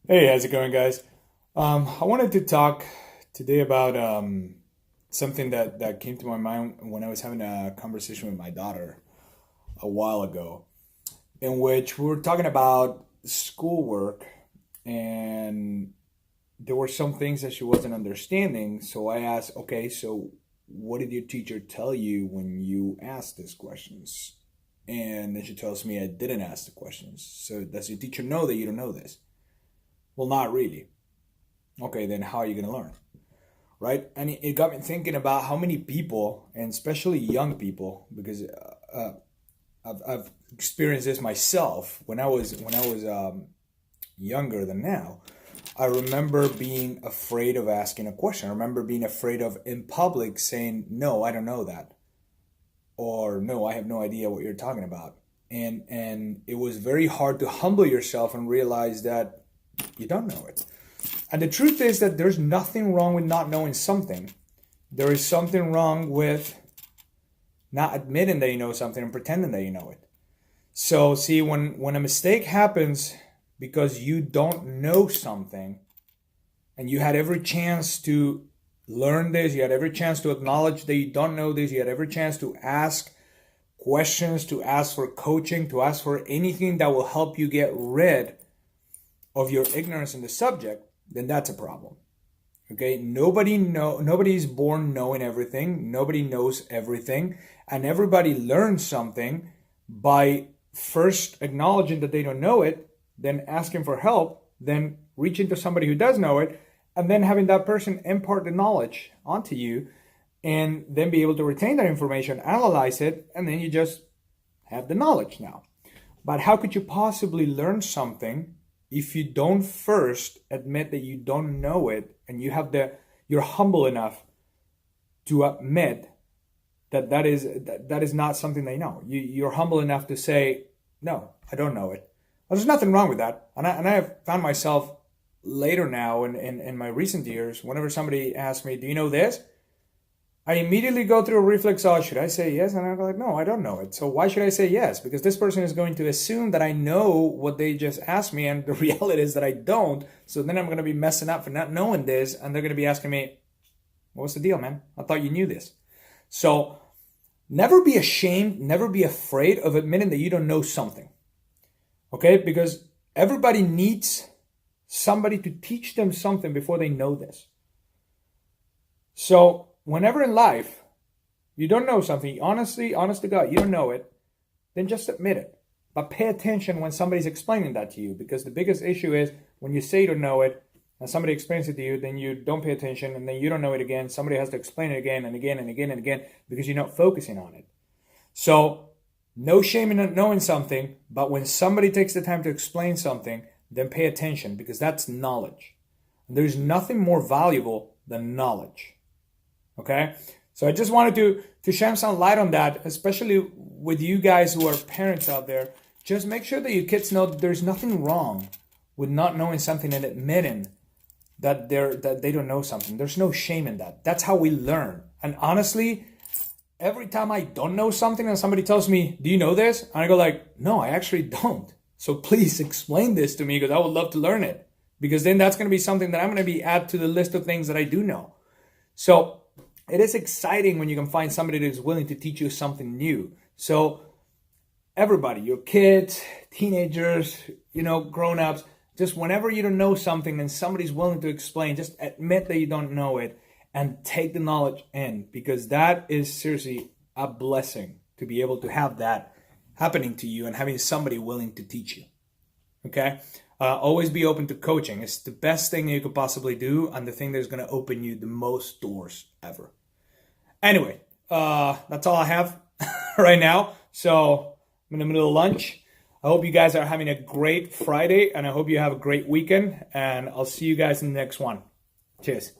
Hey, how's it going, guys? I wanted to talk today about something that came to my mind when I was having a conversation with my daughter a while ago, in which we were talking about schoolwork, and there were some things that she wasn't understanding. So I asked, okay, so what did your teacher tell you when you asked these questions? And then she tells me I didn't ask the questions. So does your teacher know that you don't know this? Well, not really. Okay, then how are you going to learn? Right? And it got me thinking about how many people, and especially young people, because I've experienced this myself when I was younger than now. I remember being afraid of asking a question. I remember being afraid of in public saying, "No, I don't know that," or "No, I have no idea what you're talking about." And it was very hard to humble yourself and realize that you don't know it. And the truth is that there's nothing wrong with not knowing something. There is something wrong with not admitting that you know something and pretending that you know it. So, see, when a mistake happens because you don't know something and you had every chance to learn this, you had every chance to acknowledge that you don't know this, you had every chance to ask questions, to ask for coaching, to ask for anything that will help you get rid of your ignorance in the subject, then that's a problem. Okay, nobody's born knowing everything. Nobody knows everything, and everybody learns something by first acknowledging that they don't know it, then asking for help, then reaching to somebody who does know it, and then having that person impart the knowledge onto you, and then be able to retain that information, analyze it, and then you just have the knowledge now. But how could you possibly learn something if you don't first admit that you don't know it, and you're humble enough to admit that that is not something they know. You're humble enough to say, no, I don't know it. Well, there's nothing wrong with that. And I have found myself later now in my recent years, whenever somebody asks me, do you know this? I immediately go through a reflex, oh, should I say yes? And I go like, no, I don't know it. So why should I say yes? Because this person is going to assume that I know what they just asked me, and the reality is that I don't. So then I'm going to be messing up for not knowing this, and they're going to be asking me, what's the deal, man? I thought you knew this. So never be ashamed, never be afraid of admitting that you don't know something. Okay? Because everybody needs somebody to teach them something before they know this. So whenever in life you don't know something, honest to God, you don't know it, then just admit it. But pay attention when somebody's explaining that to you, because the biggest issue is when you say you don't know it and somebody explains it to you, then you don't pay attention, and then you don't know it again. Somebody has to explain it again and again and again and again because you're not focusing on it. So no shame in not knowing something, but when somebody takes the time to explain something, then pay attention, because that's knowledge. There's nothing more valuable than knowledge. Okay, so I just wanted to shine some light on that, especially with you guys who are parents out there. Just make sure that your kids know that there's nothing wrong with not knowing something and admitting that they don't know something. There's no shame in that. That's how we learn. And honestly, every time I don't know something and somebody tells me, "Do you know this?" and I go like, "No, I actually don't. So please explain this to me, because I would love to learn it. Because then that's going to be something that I'm going to be add to the list of things that I do know." So it is exciting when you can find somebody that is willing to teach you something new. So everybody, your kids, teenagers, grown-ups, just whenever you don't know something and somebody's willing to explain, just admit that you don't know it and take the knowledge in, because that is seriously a blessing to be able to have that happening to you and having somebody willing to teach you. Okay? Always be open to coaching. It's the best thing you could possibly do, and the thing that's going to open you the most doors ever. Anyway, that's all I have right now. So I'm in the middle of lunch. I hope you guys are having a great Friday, and I hope you have a great weekend, and I'll see you guys in the next one. Cheers.